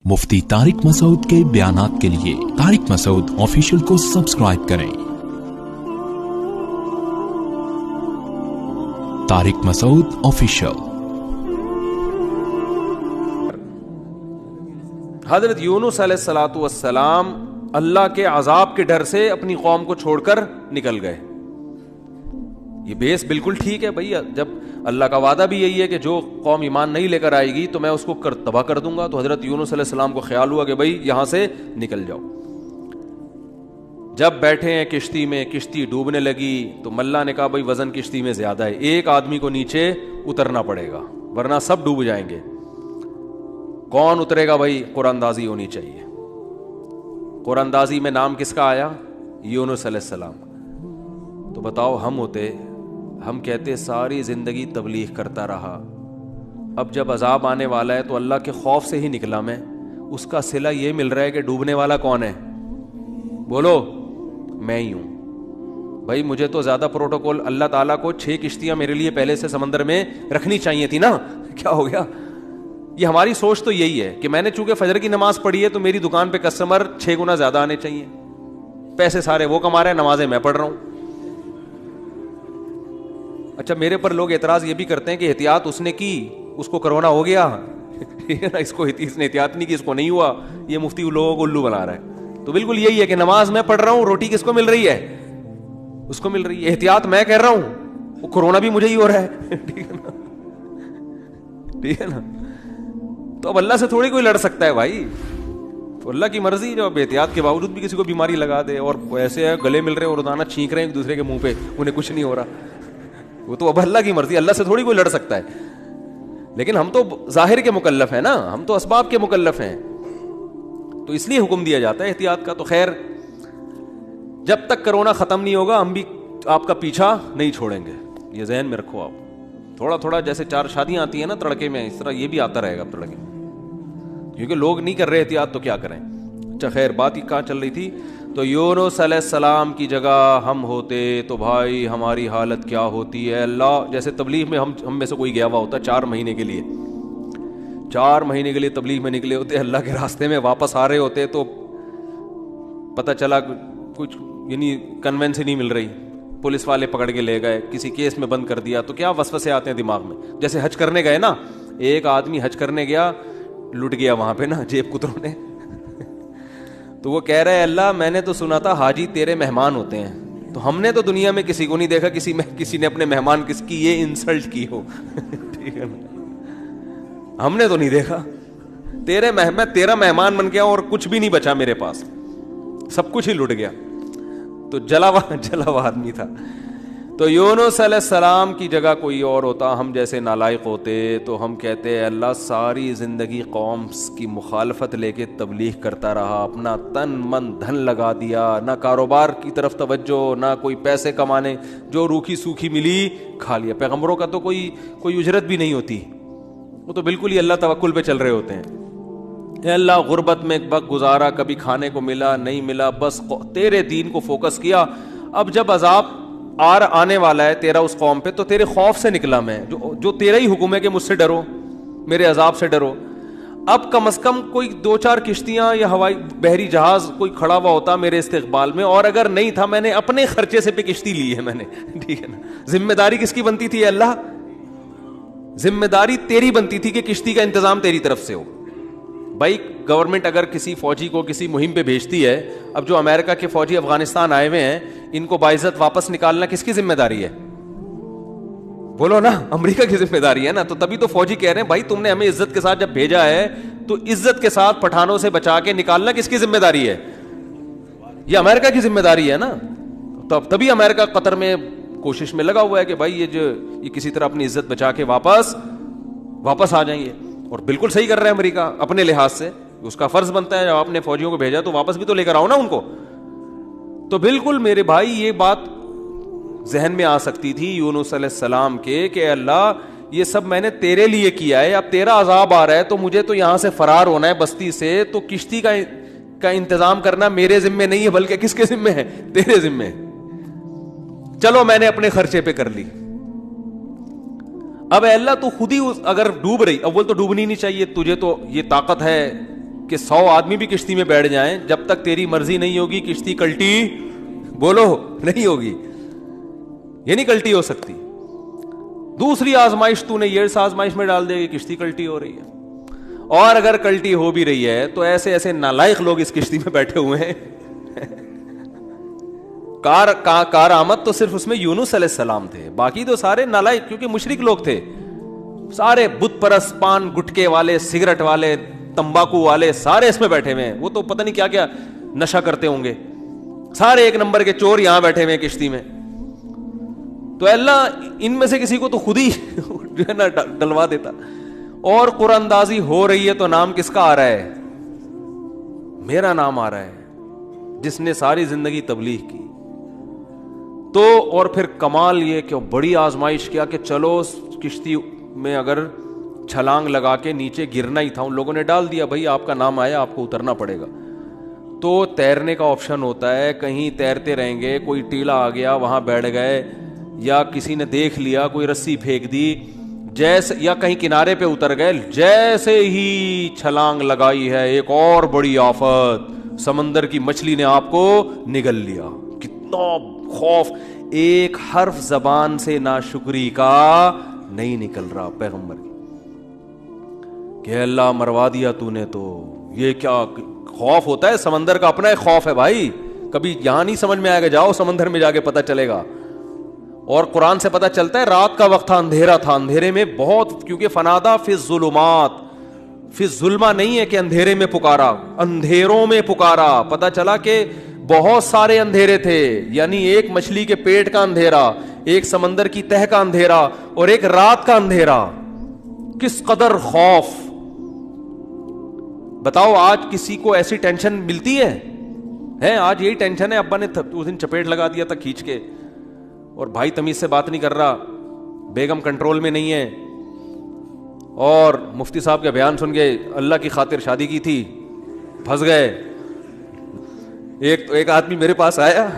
مفتی طارق مسعود کے بیانات کے لیے طارق مسعود آفیشیل کو سبسکرائب کریں۔ طارق مسعود آفیشیل۔ حضرت یونس علیہ الصلوۃ والسلام اللہ کے عذاب کے ڈر سے اپنی قوم کو چھوڑ کر نکل گئے۔ یہ بیس بالکل ٹھیک ہے بھائی، جب اللہ کا وعدہ بھی یہی ہے کہ جو قوم ایمان نہیں لے کر آئے گی تو میں اس کو تباہ کر دوں گا، تو حضرت یونس علیہ السلام کو خیال ہوا کہ بھائی یہاں سے نکل جاؤ۔ جب بیٹھے ہیں کشتی میں، کشتی ڈوبنے لگی تو ملا نے کہا بھائی وزن کشتی میں زیادہ ہے، ایک آدمی کو نیچے اترنا پڑے گا ورنہ سب ڈوب جائیں گے۔ کون اترے گا بھائی؟ قرآن اندازی ہونی چاہیے۔ قرآن اندازی میں نام کس کا آیا؟ یونس علیہ السلام۔ تو بتاؤ ہم ہوتے، ہم کہتے ساری زندگی تبلیغ کرتا رہا، اب جب عذاب آنے والا ہے تو اللہ کے خوف سے ہی نکلا میں، اس کا صلہ یہ مل رہا ہے کہ ڈوبنے والا کون ہے؟ بولو، میں ہی ہوں۔ بھائی مجھے تو زیادہ پروٹوکول، اللہ تعالیٰ کو 6 کشتیاں میرے لیے پہلے سے سمندر میں رکھنی چاہیے تھی نا، کیا ہو گیا؟ یہ ہماری سوچ تو یہی ہے کہ میں نے چونکہ فجر کی نماز پڑھی ہے تو میری دکان پہ کسٹمر 6 گنا زیادہ آنے چاہیے، پیسے سارے وہ کما رہے ہیں، نمازیں میں پڑھ رہا ہوں۔ اچھا میرے پر لوگ اعتراض یہ بھی کرتے ہیں کہ احتیاط اس نے کی، اس کو کرونا ہو گیا، اس نے احتیاط نہیں کی، اس کو نہیں ہوا، یہ مفتی لوگوں کو الو بنا رہا ہے۔ تو بالکل یہی ہے کہ نماز میں پڑھ رہا ہوں، روٹی کس کو مل رہی ہے؟ اس کو مل رہی ہے۔ احتیاط میں کر رہا ہوں، وہ کرونا بھی مجھے ہی ہو رہا ہے، ٹھیک ہے نا، ٹھیک ہے نا۔ تو اب اللہ سے تھوڑی کوئی لڑ سکتا ہے بھائی، تو اللہ کی مرضی، جو اب احتیاط کے باوجود بھی کسی کو بیماری لگا دے، اور ایسے گلے مل رہے ہیں اور روزانہ چھینک رہے ہیں ایک دوسرے کے منہ پہ، انہیں کچھ نہیں ہو رہا، وہ تو اب اللہ کی مرضی، اللہ سے تھوڑی کوئی لڑ سکتا ہے۔ لیکن ہم تو ظاہر کے مکلف ہیں نا، ہم تو اسباب کے مکلف ہیں، تو اس لیے حکم دیا جاتا ہے احتیاط کا۔ تو خیر، جب تک کرونا ختم نہیں ہوگا ہم بھی آپ کا پیچھا نہیں چھوڑیں گے، یہ ذہن میں رکھو آپ۔ تھوڑا تھوڑا جیسے 4 شادیاں آتی ہیں نا تڑکے میں، اس طرح یہ بھی آتا رہے گا تڑکے میں، کیونکہ لوگ نہیں کر رہے احتیاط تو کیا کریں۔ اچھا خیر، بات ہی کہاں چل رہی تھی؟ تو یونس علیہ السلام کی جگہ ہم ہوتے تو بھائی ہماری حالت کیا ہوتی ہے؟ اللہ، جیسے تبلیغ میں ہم میں سے کوئی گیا ہوا ہوتا 4 مہینے کے لیے، 4 مہینے کے لیے تبلیغ میں نکلے ہوتے، اللہ کے راستے میں واپس آ رہے ہوتے تو پتہ چلا کچھ یعنی کنوینس ہی نہیں مل رہی، پولیس والے پکڑ کے لے گئے، کسی کیس میں بند کر دیا، تو کیا وسوسے آتے ہیں دماغ میں۔ جیسے حج کرنے گئے نا، ایک آدمی حج کرنے گیا، لٹ گیا وہاں پہ نا جیب کتروں نے، تو وہ کہہ رہے اللہ میں نے تو سنا تھا حاجی تیرے مہمان ہوتے ہیں، تو ہم نے تو دنیا میں کسی کو نہیں دیکھا کسی نے اپنے مہمان کس کی یہ انسلٹ کی ہو، ٹھیک ہے نا، ہم نے تو نہیں دیکھا، میں تیرا مہمان بن گیا اور کچھ بھی نہیں بچا میرے پاس، سب کچھ ہی لٹ گیا۔ تو جلا ہوا آدمی تھا۔ تو یونس علیہ السلام کی جگہ کوئی اور ہوتا، ہم جیسے نالائق ہوتے، تو ہم کہتے اللہ ساری زندگی قوم کی مخالفت لے کے تبلیغ کرتا رہا، اپنا تن من دھن لگا دیا، نہ کاروبار کی طرف توجہ، نہ کوئی پیسے کمانے، جو روکھی سوکھی ملی کھا لیا۔ پیغمبروں کا تو کوئی اجرت بھی نہیں ہوتی، وہ تو بالکل ہی اللہ توکل پہ چل رہے ہوتے ہیں۔ اے اللہ غربت میں ایک وقت گزارا، کبھی کھانے کو ملا نہیں ملا، بس تیرے دین کو فوکس کیا۔ اب جب عذاب آنے والا ہے تیرا اس قوم پہ، تو تیرے خوف سے نکلا میں، جو تیرا ہی حکم ہے کہ مجھ سے ڈرو، میرے عذاب سے ڈرو۔ اب کم از کم کوئی 2-4 کشتیاں یا ہوائی بحری جہاز کوئی کھڑا ہوا ہوتا میرے استقبال میں، اور اگر نہیں تھا میں نے اپنے خرچے سے پہ کشتی لی ہے میں نے، ٹھیک ہے نا۔ ذمہ داری کس کی بنتی تھی اللہ؟ ذمہ داری تیری بنتی تھی کہ کشتی کا انتظام تیری طرف سے ہو۔ بھائی گورنمنٹ اگر کسی فوجی کو کسی مہم پہ بھیجتی ہے، اب جو امریکہ کے فوجی افغانستان آئے ہوئے ہیں ان کو باعزت واپس نکالنا کس کی ذمہ داری ہے؟ بولو نا، امریکہ کی ذمہ داری ہے نا۔ تو تبھی تو فوجی کہہ رہے ہیں بھائی تم نے ہمیں عزت کے ساتھ جب بھیجا ہے تو عزت کے ساتھ پٹھانوں سے بچا کے نکالنا کس کی ذمہ داری ہے؟ یہ امریکہ کی ذمہ داری ہے نا۔ تو اب تبھی امریکہ قطر میں کوشش میں لگا ہوا ہے کہ بھائی یہ کسی طرح اپنی عزت بچا کے واپس آ جائیں گے، اور بالکل صحیح کر رہے ہیں امریکہ اپنے لحاظ سے، اس کا فرض بنتا ہے جب آپ نے فوجیوں کو بھیجا تو واپس بھی تو لے کر آؤ نا ان کو۔ تو بالکل میرے بھائی یہ بات ذہن میں آ سکتی تھی یونس علیہ السلام کے کہ اللہ یہ سب میں نے تیرے لیے کیا ہے، اب تیرا عذاب آ رہا ہے تو مجھے تو یہاں سے فرار ہونا ہے بستی سے، تو کشتی کا انتظام کرنا میرے ذمہ نہیں ہے بلکہ کس کے ذمہ ہے؟ تیرے ذمہ ہے۔ چلو میں نے اپنے خرچے پہ کر لی۔ اب اے اللہ تو خود ہی اگر ڈوب رہی، اول تو ڈوبنی نہیں چاہیے، تجھے تو یہ طاقت ہے، کہ 100 آدمی بھی کشتی میں بیٹھ جائیں, جب تک تیری مرضی نہیں ہوگی کشتی کلٹی بولو نہیں ہوگی, یہ نہیں کلٹی ہو سکتی. دوسری آزمائش تو نے یہ اس آزمائش میں ڈال دے گی, کشتی کلٹی ہو رہی ہے. اور اگر کلٹی ہو بھی رہی ہے تو ایسے ایسے نالائق لوگ اس کشتی میں بیٹھے ہوئے ہیں. کار آمد تو صرف اس میں یونس علیہ السلام تھے, باقی تو سارے نالائق, کیونکہ مشرک لوگ تھے سارے, بت پرست, پان گٹکے والے, سگریٹ والے, تمباکو والے, سارے اس میں بیٹھے ہوئے ہیں. وہ تو پتہ نہیں کیا کیا نشہ کرتے ہوں گے, سارے ایک نمبر کے چور یہاں بیٹھے ہوئے ہیں کشتی میں. تو اللہ ان میں سے کسی کو تو خود ہی جو ہے نا ڈلوا دیتا. اور قرآن اندازی ہو رہی ہے تو نام کس کا آ رہا ہے؟ میرا نام آ رہا ہے, جس نے ساری زندگی تبلیغ کی. تو اور پھر کمال یہ کہ بڑی آزمائش کیا کہ چلو کشتی میں اگر چھلانگ لگا کے نیچے گرنا ہی تھا, ان لوگوں نے ڈال دیا, بھائی آپ کا نام آیا, آپ کو اترنا پڑے گا. تو تیرنے کا آپشن ہوتا ہے, کہیں تیرتے رہیں گے, کوئی ٹیلا آ گیا وہاں بیٹھ گئے, یا کسی نے دیکھ لیا کوئی رسی پھینک دی جیسے, یا کہیں کنارے پہ اتر گئے. جیسے ہی چھلانگ لگائی ہے ایک اور بڑی آفت, سمندر کی مچھلی نے آپ کو نگل لیا. کتنا خوف, ایک حرف زبان سے ناشکری کا نہیں نکل رہا پیغمبر کی, کہ اللہ مروا دیا تو نے. تو یہ کیا خوف ہوتا ہے, سمندر کا اپنا ایک خوف ہے بھائی, کبھی یہاں نہیں سمجھ میں آئے گا, جاؤ سمندر میں جا کے پتہ چلے گا. اور قرآن سے پتہ چلتا ہے رات کا وقت تھا, اندھیرا تھا, اندھیرے میں بہت, کیونکہ فنادا فی الظلمات, فی الظلمہ نہیں ہے کہ اندھیرے میں پکارا, اندھیروں میں پکارا. پتہ چلا کہ بہت سارے اندھیرے تھے, یعنی ایک مچھلی کے پیٹ کا اندھیرا, ایک سمندر کی تہ کا اندھیرا, اور ایک رات کا اندھیرا. کس قدر خوف. بتاؤ آج کسی کو ایسی ٹینشن ملتی ہے؟ آج یہی ٹینشن ہے, ابا نے اس دن چپیٹ لگا دیا تھا کھینچ کے, اور بھائی تمیز سے بات نہیں کر رہا, بیگم کنٹرول میں نہیں ہے, اور مفتی صاحب کا بیان سن کے اللہ کی خاطر شادی کی تھی, پھنس گئے. ایک آدمی میرے پاس آیا,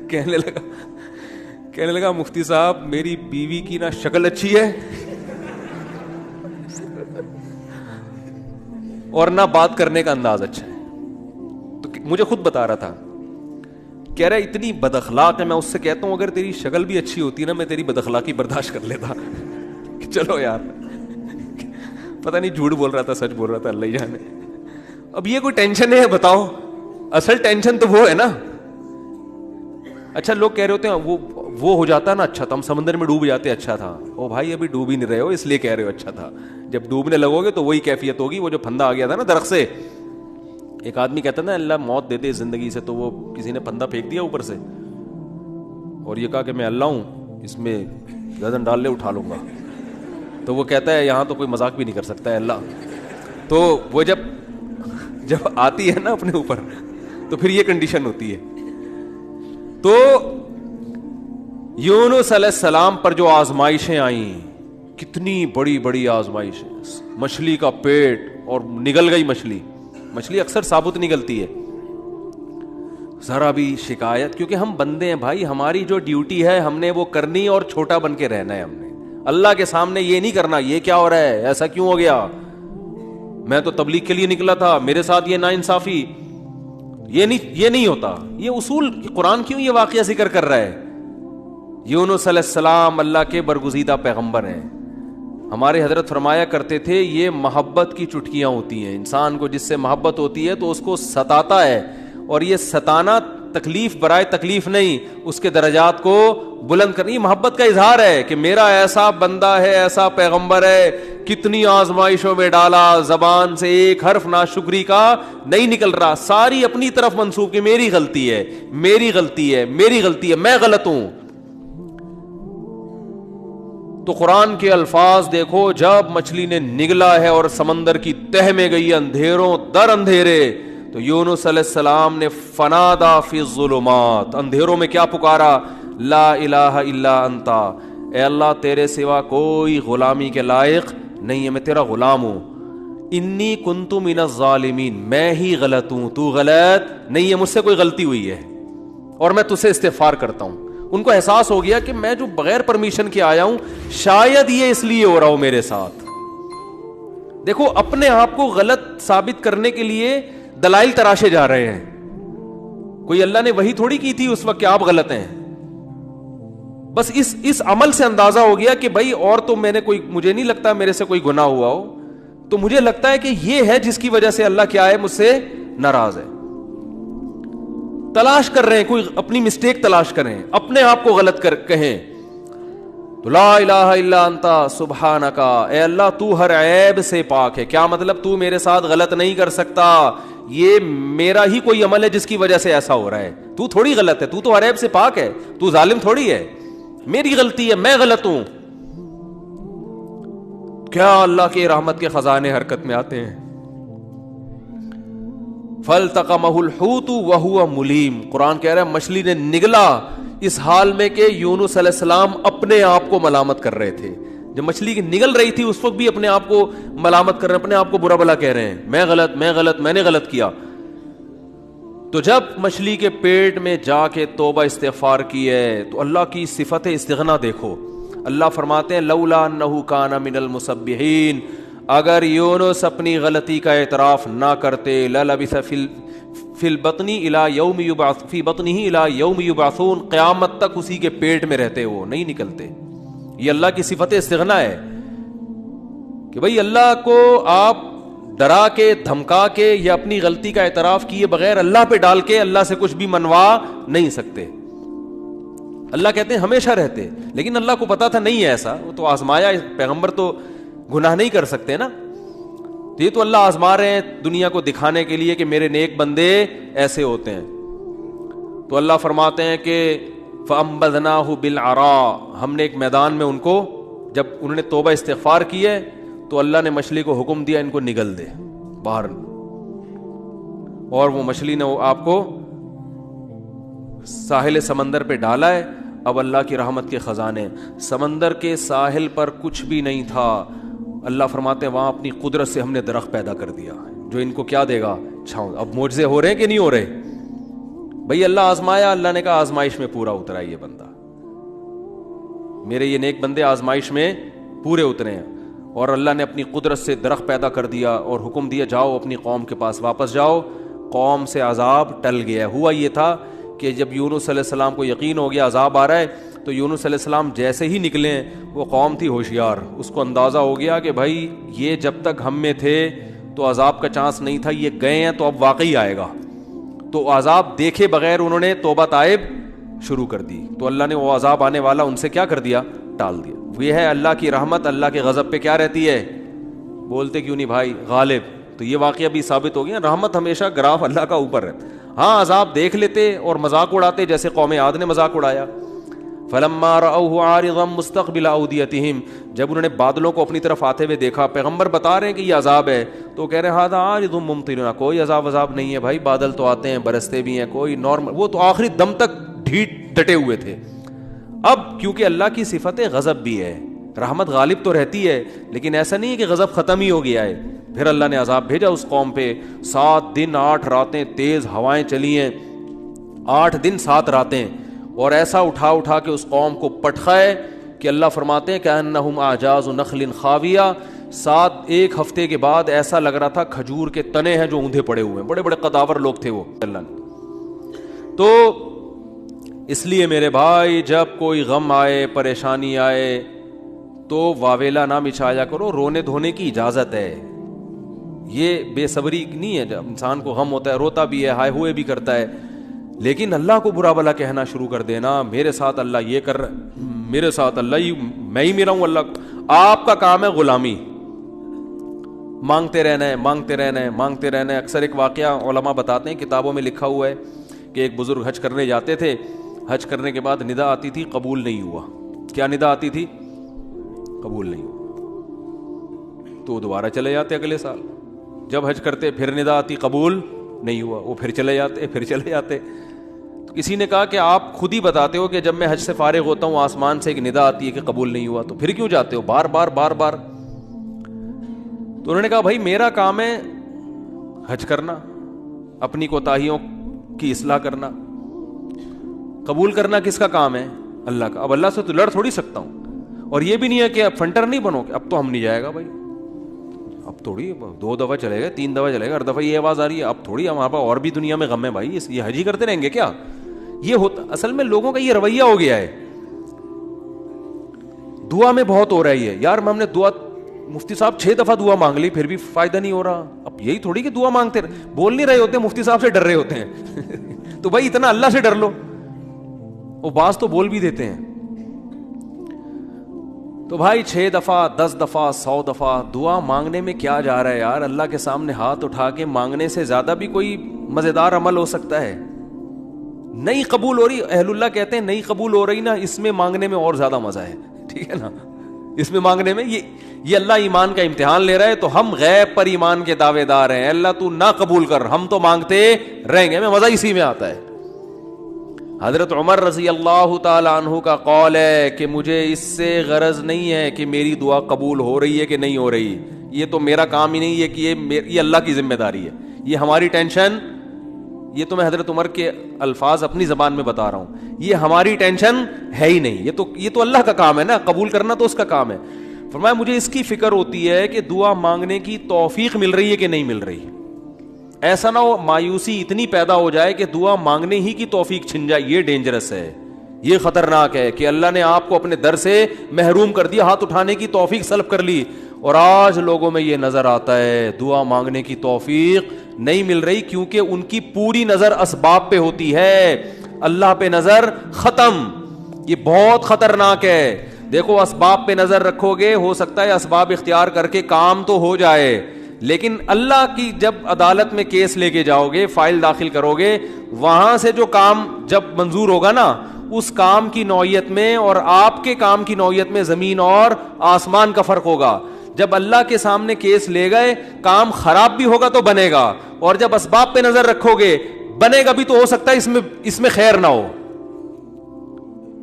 کہنے لگا مفتی صاحب میری بیوی کی نہ شکل اچھی ہے اور نہ بات کرنے کا انداز اچھا ہے. تو مجھے خود بتا رہا تھا, کہہ رہا ہے اتنی بد اخلاق ہے. میں اس سے کہتا ہوں اگر تیری شکل بھی اچھی ہوتی نا, میں تیری بد اخلاقی برداشت کر لیتا. چلو یار, پتہ نہیں جھوٹ بول رہا تھا سچ بول رہا تھا, اللہ جانے. اب یہ کوئی ٹینشن ہے بتاؤ؟ اصل ٹینشن تو وہ ہے نا. اچھا لوگ کہہ رہے ہوتے ہیں وہ ہو جاتا نا اچھا تھا, ہم سمندر میں ڈوب جاتے اچھا تھا. او بھائی ابھی ڈوب ہی نہیں رہے ہو اس لیے کہہ رہے ہو اچھا تھا, جب ڈوبنے لگو گے تو وہی کیفیت ہوگی. وہ جو پھندا آ گیا تھا نا درخت سے, ایک آدمی کہتا نا اللہ موت دے دے زندگی سے, تو وہ کسی نے پھندا پھینک دیا اوپر سے اور یہ کہا کہ میں اللہ ہوں, اس میں گردن ڈال لے اٹھا لوں گا. تو وہ کہتا ہے یہاں تو کوئی مذاق بھی نہیں کر سکتا ہے اللہ. تو وہ جب آتی ہے نا اپنے اوپر تو پھر یہ کنڈیشن ہوتی ہے. تو یونس علیہ السلام پر جو آزمائشیں آئیں, کتنی بڑی بڑی آزمائشیں, مچھلی کا پیٹ اور نگل گئی مچھلی اکثر ثابت نگلتی ہے. ذرا بھی شکایت, کیونکہ ہم بندے ہیں بھائی, ہماری جو ڈیوٹی ہے ہم نے وہ کرنی اور چھوٹا بن کے رہنا ہے. ہم نے اللہ کے سامنے یہ نہیں کرنا یہ کیا ہو رہا ہے, ایسا کیوں ہو گیا, میں تو تبلیغ کے لیے نکلا تھا, میرے ساتھ یہ ناانصافی, یہ نہیں ہوتا. یہ اصول قرآن کیوں یہ واقعہ ذکر کر رہا ہے؟ یونس علیہ السلام اللہ کے برگزیدہ پیغمبر ہیں. ہمارے حضرت فرمایا کرتے تھے یہ محبت کی چٹکیاں ہوتی ہیں, انسان کو جس سے محبت ہوتی ہے تو اس کو ستاتا ہے, اور یہ ستانا تکلیف برائے تکلیف نہیں, اس کے درجات کو بلند کرنی. یہ محبت کا اظہار ہے کہ میرا ایسا بندہ ہے, ایسا پیغمبر ہے, کتنی آزمائشوں میں ڈالا, زبان سے ایک حرف ناشکری کا نہیں نکل رہا, ساری اپنی طرف منسوب کہ میری غلطی ہے, میں غلط ہوں. تو قرآن کے الفاظ دیکھو, جب مچھلی نے نگلا ہے اور سمندر کی تہ میں گئی اندھیروں در اندھیرے, تو یونس علیہ السلام نے فنادا فی الظلمات, اندھیروں میں کیا پکارا, لا الہ الا انت, اے اللہ تیرے سوا کوئی غلامی کے لائق نہیں ہے, میں تیرا غلام ہوں. انی کنت من الظالمین, میں ہی غلط ہوں, تو غلط نہیں ہے, مجھ سے کوئی غلطی ہوئی ہے اور میں تجھ سے استغفار کرتا ہوں. ان کو احساس ہو گیا کہ میں جو بغیر پرمیشن کے آیا ہوں, شاید یہ اس لیے ہو رہا ہو میرے ساتھ, دیکھو اپنے آپ کو غلط ثابت کرنے کے لیے دلائل تراشے جا رہے ہیں. کوئی اللہ نے وہی تھوڑی کی تھی اس وقت کہ آپ غلط ہیں. بس اس عمل سے اندازہ ہو گیا کہ بھائی اور تو میں نے کوئی, مجھے نہیں لگتا میرے سے کوئی گناہ ہوا ہو, تو مجھے لگتا ہے کہ یہ ہے جس کی وجہ سے اللہ کیا ہے, مجھ سے ناراض ہے. تلاش کر رہے ہیں, کوئی اپنی مسٹیک تلاش کریں, اپنے آپ کو غلط کہیں تو لا الہ الا انت سبحانک, اے اللہ تو ہر عیب سے پاک ہے. کیا مطلب؟ تو میرے ساتھ غلط نہیں کر سکتا, یہ میرا ہی کوئی عمل ہے جس کی وجہ سے ایسا ہو رہا ہے. تو تھوڑی غلط ہے, تو ہر عیب سے پاک ہے, تو ظالم تھوڑی ہے, میری غلطی ہے, میں غلط ہوں. کیا اللہ کے رحمت کے خزانے حرکت میں آتے ہیں. فَالْتَقَمَهُ الْحُوتُ وَهُوَ مُلِيمٌ, قرآن کہہ رہا ہے مچھلی نے نگلا اس حال میں کہ یونس علیہ السلام اپنے آپ کو ملامت کر رہے تھے. جب مچھلی کی نگل رہی تھی اس وقت بھی اپنے آپ کو ملامت کر رہے ہیں, اپنے آپ کو برا بھلا کہہ رہے ہیں, میں غلط, میں نے غلط کیا. تو جب مچھلی کے پیٹ میں جا کے توبہ استغفار کی ہے تو اللہ کی صفت استغنا دیکھو. اللہ فرماتے ہیں لولا انہ کان من المسبحین, اگر یونس اپنی غلطی کا اعتراف نہ کرتے, للبث فی البطن الی یوم یبعث فی بطنہ الی یوم یبعثون, قیامت تک اسی کے پیٹ میں رہتے, وہ نہیں نکلتے. یہ اللہ کی صفت استغنا ہے کہ بھئی اللہ کو آپ ڈرا کے, دھمکا کے یا اپنی غلطی کا اعتراف کیے بغیر اللہ پہ ڈال کے اللہ سے کچھ بھی منوا نہیں سکتے. اللہ کہتے ہیں ہمیشہ رہتے, لیکن اللہ کو پتا تھا نہیں ہے ایسا, وہ تو آزمایا. پیغمبر تو گناہ نہیں کر سکتے نا, تو یہ تو اللہ آزما رہے ہیں دنیا کو دکھانے کے لیے کہ میرے نیک بندے ایسے ہوتے ہیں. تو اللہ فرماتے ہیں کہ فَأَنبَذْنَاهُ بِالْعَرَاءِ, ہم نے ایک میدان میں ان کو, جب انہوں نے توبہ استغفار کی ہے تو اللہ نے مچھلی کو حکم دیا ان کو نگل دے باہر, اور وہ مچھلی نے آپ کو ساحل سمندر پہ ڈالا ہے. اب اللہ کی رحمت کے خزانے, سمندر کے ساحل پر کچھ بھی نہیں تھا. اللہ فرماتے ہیں وہاں اپنی قدرت سے ہم نے درخت پیدا کر دیا جو ان کو کیا دے گا, چھاؤں. اب معجزے ہو رہے ہیں کہ نہیں ہو رہے بھئی؟ اللہ آزمایا, اللہ نے کہا آزمائش میں پورا اترا یہ بندہ, میرے یہ نیک بندے آزمائش میں پورے اترے ہیں. اور اللہ نے اپنی قدرت سے درخت پیدا کر دیا اور حکم دیا جاؤ اپنی قوم کے پاس واپس جاؤ. قوم سے عذاب ٹل گیا. ہوا یہ تھا کہ جب یونس علیہ السلام کو یقین ہو گیا عذاب آ رہا ہے, تو یونس علیہ السلام جیسے ہی نکلے, وہ قوم تھی ہوشیار, اس کو اندازہ ہو گیا کہ بھائی یہ جب تک ہم میں تھے تو عذاب کا چانس نہیں تھا, یہ گئے ہیں تو اب واقعی آئے گا. تو عذاب دیکھے بغیر انہوں نے توبہ تائب شروع کر دی, تو اللہ نے وہ عذاب آنے والا ان سے کیا کر دیا, ٹال دیا. یہ ہے اللہ کی رحمت. اللہ کے غضب پہ کیا رہتی ہے, بولتے کیوں نہیں بھائی, غالب. تو یہ واقعہ بھی ثابت ہو گیا, رحمت ہمیشہ گراف اللہ کا اوپر ہے. ہاں عذاب دیکھ لیتے اور مذاق اڑاتے, جیسے قوم عاد نے مذاق اڑایا. فلما رأوه عارضا مستقبل اودیتهم, جب انہوں نے بادلوں کو اپنی طرف آتے ہوئے دیکھا, پیغمبر بتا رہے ہیں کہ یہ عذاب ہے, تو کہہ رہے ہیں ھذا عارض ممطرنا, کوئی عذاب نہیں ہے بھائی, بادل تو آتے ہیں برستے بھی ہیں, کوئی نارمل. وہ تو آخری دم تک ڈٹے ہوئے تھے. اب کیونکہ اللہ کی صفت غضب بھی ہے, رحمت غالب تو رہتی ہے, لیکن ایسا نہیں ہے کہ غضب ختم ہی ہو گیا ہے. پھر اللہ نے عذاب بھیجا اس قوم پہ. 7 دن 8 راتیں تیز ہوائیں چلی ہیں, 8 دن 7 راتیں, اور ایسا اٹھا کے اس قوم کو پٹخائے کہ اللہ فرماتے ہیں کہ انہم اعجاز نخل خاویہ. 1 ہفتے کے بعد ایسا لگ رہا تھا کھجور کے تنے ہیں جو اوندھے پڑے ہوئے ہیں, بڑے بڑے قداور لوگ تھے وہ. اللہ نے تو اس لیے میرے بھائی جب کوئی غم آئے, پریشانی آئے, تو واویلا نہ مچایا کرو, رونے دھونے کی اجازت ہے. یہ بے صبری نہیں ہے, جب انسان کو غم ہوتا ہے روتا بھی ہے, ہائے ہوئے بھی کرتا ہے, لیکن اللہ کو برا بلا کہنا شروع کر دینا, میرے ساتھ اللہ یہ کر رہا ہے, میرے ساتھ اللہ میں ہی میرا ہوں اللہ. آپ کا کام ہے غلامی, مانگتے رہنا ہے, مانگتے رہنا ہے, مانگتے رہنا ہے. اکثر ایک واقعہ علماء بتاتے ہیں, کتابوں میں لکھا ہوا ہے کہ ایک بزرگ حج کرنے جاتے تھے, حج کرنے کے بعد ندا آتی تھی قبول نہیں ہوا. کیا ندا آتی تھی؟ قبول نہیں ہوا. تو دوبارہ چلے جاتے اگلے سال, جب حج کرتے پھر ندا آتی قبول نہیں ہوا, وہ پھر چلے جاتے. تو کسی نے کہا کہ آپ خود ہی بتاتے ہو کہ جب میں حج سے فارغ ہوتا ہوں آسمان سے ایک ندا آتی ہے کہ قبول نہیں ہوا, تو پھر کیوں جاتے ہو بار بار. تو انہوں نے کہا بھائی میرا کام ہے حج کرنا, اپنی کوتاہیوں کی اصلاح کرنا, قبول کرنا کس کا کام ہے؟ اللہ کا. اب اللہ سے تو لڑ تھوڑی سکتا ہوں, اور یہ بھی نہیں ہے کہ اب فنٹر نہیں بنو کہ اب تو ہم نہیں جائے گا بھائی, اب تھوڑی 2 دفعہ چلے گا, 3 دفعہ چلے گا, ہر دفعہ یہ آواز آ رہی ہے, اب تھوڑی ہمارے پاس اور بھی دنیا میں غم ہے بھائی, یہ حج ہی کرتے رہیں گے کیا؟ یہ ہوتا اصل میں لوگوں کا یہ رویہ ہو گیا ہے. دعا میں بہت ہو رہی ہے یار, ہم نے دعا مفتی صاحب 6 دفعہ دعا مانگ لی پھر بھی فائدہ نہیں ہو رہا. اب یہی تھوڑی کہ دعا مانگتے بول نہیں رہے ہوتے, مفتی صاحب سے ڈر رہے ہوتے ہیں تو بھائی اتنا اللہ سے ڈر لو. وہ بعض تو بول بھی دیتے ہیں. تو بھائی 6 دفعہ 10 دفعہ 100 دفعہ دعا مانگنے میں کیا جا رہا ہے یار؟ اللہ کے سامنے ہاتھ اٹھا کے مانگنے سے زیادہ بھی کوئی مزیدار عمل ہو سکتا ہے؟ نہیں قبول ہو رہی, اہل اللہ کہتے ہیں نہیں قبول ہو رہی نا, اس میں مانگنے میں اور زیادہ مزہ ہے. ٹھیک ہے نا, اس میں مانگنے میں یہ اللہ ایمان کا امتحان لے رہا ہے. تو ہم غیب پر ایمان کے دعوے دار ہیں, اللہ تو نہ قبول کر, ہم تو مانگتے رہیں گے, ہمیں مزہ اسی میں آتا ہے. حضرت عمر رضی اللہ تعالی عنہ کا قول ہے کہ مجھے اس سے غرض نہیں ہے کہ میری دعا قبول ہو رہی ہے کہ نہیں ہو رہی, یہ تو میرا کام ہی نہیں ہے کہ یہ اللہ کی ذمہ داری ہے, یہ ہماری ٹینشن, یہ تو میں حضرت عمر کے الفاظ اپنی زبان میں بتا رہا ہوں, یہ ہماری ٹینشن ہے ہی نہیں, یہ تو اللہ کا کام ہے نا, قبول کرنا تو اس کا کام ہے. فرمایا مجھے اس کی فکر ہوتی ہے کہ دعا مانگنے کی توفیق مل رہی ہے کہ نہیں مل رہی. ایسا نہ ہو مایوسی اتنی پیدا ہو جائے کہ دعا مانگنے ہی کی توفیق چھن جائے. یہ ڈینجرس ہے, یہ خطرناک ہے کہ اللہ نے آپ کو اپنے در سے محروم کر دیا, ہاتھ اٹھانے کی توفیق سلب کر لی. اور آج لوگوں میں یہ نظر آتا ہے دعا مانگنے کی توفیق نہیں مل رہی کیونکہ ان کی پوری نظر اسباب پہ ہوتی ہے, اللہ پہ نظر ختم. یہ بہت خطرناک ہے. دیکھو اسباب پہ نظر رکھو گے, ہو سکتا ہے اسباب اختیار کر کے کام تو ہو جائے, لیکن اللہ کی جب عدالت میں کیس لے کے جاؤ گے, فائل داخل کرو گے, وہاں سے جو کام جب منظور ہوگا نا, اس کام کی نوعیت میں اور آپ کے کام کی نوعیت میں زمین اور آسمان کا فرق ہوگا. جب اللہ کے سامنے کیس لے گئے, کام خراب بھی ہوگا تو بنے گا, اور جب اسباب پہ نظر رکھو گے بنے گا بھی تو ہو سکتا ہے اس میں خیر نہ ہو,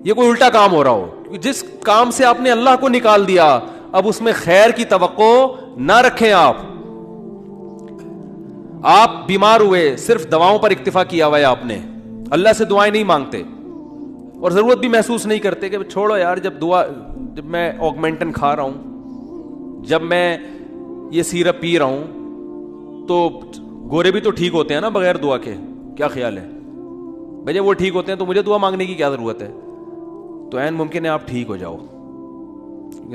یہ کوئی الٹا کام ہو رہا ہو. جس کام سے آپ نے اللہ کو نکال دیا اب اس میں خیر کی توقع نہ رکھیں. آپ بیمار ہوئے, صرف دواؤں پر اکتفا کیا ہوا ہے آپ نے, اللہ سے دعائیں نہیں مانگتے اور ضرورت بھی محسوس نہیں کرتے کہ چھوڑو یار, جب میں آگمنٹن کھا رہا ہوں, جب میں یہ سیرپ پی رہا ہوں, تو گورے بھی تو ٹھیک ہوتے ہیں نا بغیر دعا کے. کیا خیال ہے بھائی؟ جب وہ ٹھیک ہوتے ہیں تو مجھے دعا مانگنے کی کیا ضرورت ہے؟ تو عین ممکن ہے آپ ٹھیک ہو جاؤ,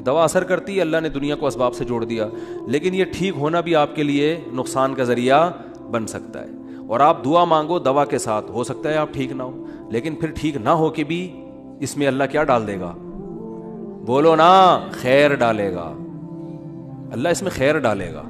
دوا اثر کرتی ہے, اللہ نے دنیا کو اسباب سے جوڑ دیا, لیکن یہ ٹھیک ہونا بھی آپ کے لیے نقصان کا ذریعہ بن سکتا ہے. اور آپ دعا مانگو دوا کے ساتھ, ہو سکتا ہے آپ ٹھیک نہ ہو, لیکن پھر ٹھیک نہ ہو کے بھی اس میں اللہ کیا ڈال دے گا؟ بولو نا, خیر ڈالے گا. اللہ اس میں خیر ڈالے گا.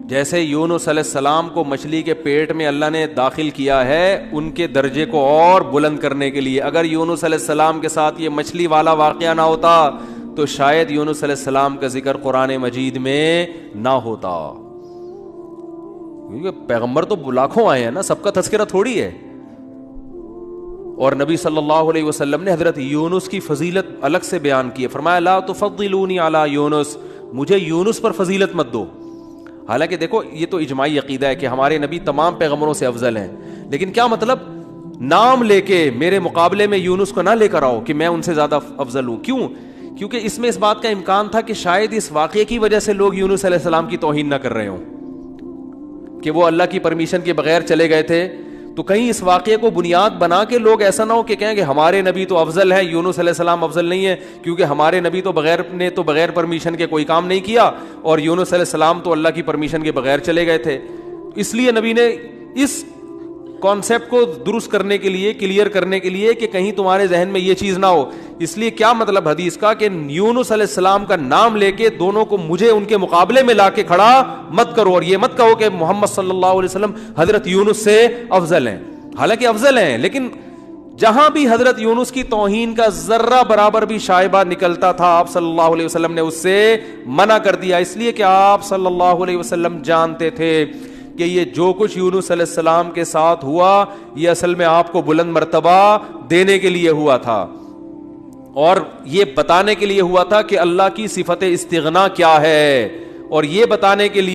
جیسے یونس علیہ السلام کو مچھلی کے پیٹ میں اللہ نے داخل کیا ہے ان کے درجے کو اور بلند کرنے کے لیے. اگر یونس علیہ السلام کے ساتھ یہ مچھلی والا واقعہ نہ ہوتا تو شاید یونس علیہ السلام کا ذکر قرآن مجید میں نہ ہوتا, کیونکہ پیغمبر تو لاکھوں آئے ہیں نا, سب کا تذکرہ تھوڑی ہے. اور نبی صلی اللہ علیہ وسلم نے حضرت یونس کی فضیلت الگ سے بیان کی ہے. فرمایا لا تفضلونی علی یونس, مجھے یونس پر فضیلت مت دو. حالانکہ دیکھو یہ تو اجماعی عقیدہ ہے کہ ہمارے نبی تمام پیغمبروں سے افضل ہیں, لیکن کیا مطلب نام لے کے میرے مقابلے میں یونس کو نہ لے کر آؤ کہ میں ان سے زیادہ افضل ہوں. کیوں؟ کیونکہ اس میں اس بات کا امکان تھا کہ شاید اس واقعے کی وجہ سے لوگ یونس علیہ السلام کی توہین نہ کر رہے ہوں کہ وہ اللہ کی پرمیشن کے بغیر چلے گئے تھے. تو کہیں اس واقعے کو بنیاد بنا کے لوگ ایسا نہ ہو کہ کہیں کہ ہمارے نبی تو افضل ہے, یونس علیہ السلام افضل نہیں ہے, کیونکہ ہمارے نبی تو بغیر پرمیشن کے کوئی کام نہیں کیا, اور یونس علیہ السلام تو اللہ کی پرمیشن کے بغیر چلے گئے تھے. اس لیے نبی نے اس کانسیپٹ کو درست کرنے کے لیے, کلیئر کرنے کے لیے کہ کہیں تمہارے ذہن میں یہ چیز نہ ہو, اس لیے کیا مطلب حدیث کا کہ یونس علیہ السلام کا نام لے کے دونوں کو مجھے ان کے مقابلے میں لا کے کھڑا مت کرو, اور یہ مت کہو کہ محمد صلی اللہ علیہ وسلم حضرت یونس سے افضل ہیں. حالانکہ افضل ہیں, لیکن جہاں بھی حضرت یونس کی توہین کا ذرہ برابر بھی شائبہ نکلتا تھا آپ صلی اللہ علیہ وسلم نے اس سے منع کر دیا, اس لیے کہ آپ صلی اللہ علیہ وسلم جانتے تھے کہ یہ جو کچھ یونس علیہ السلام کے ساتھ ہوا یہ اصل میں آپ کو بلند مرتبہ دینے کے لیے ہوا تھا, اور یہ بتانے کے لیے ہوا تھا کہ اللہ کی صفت استغنا کیا ہے, اور یہ بتانے کے لیے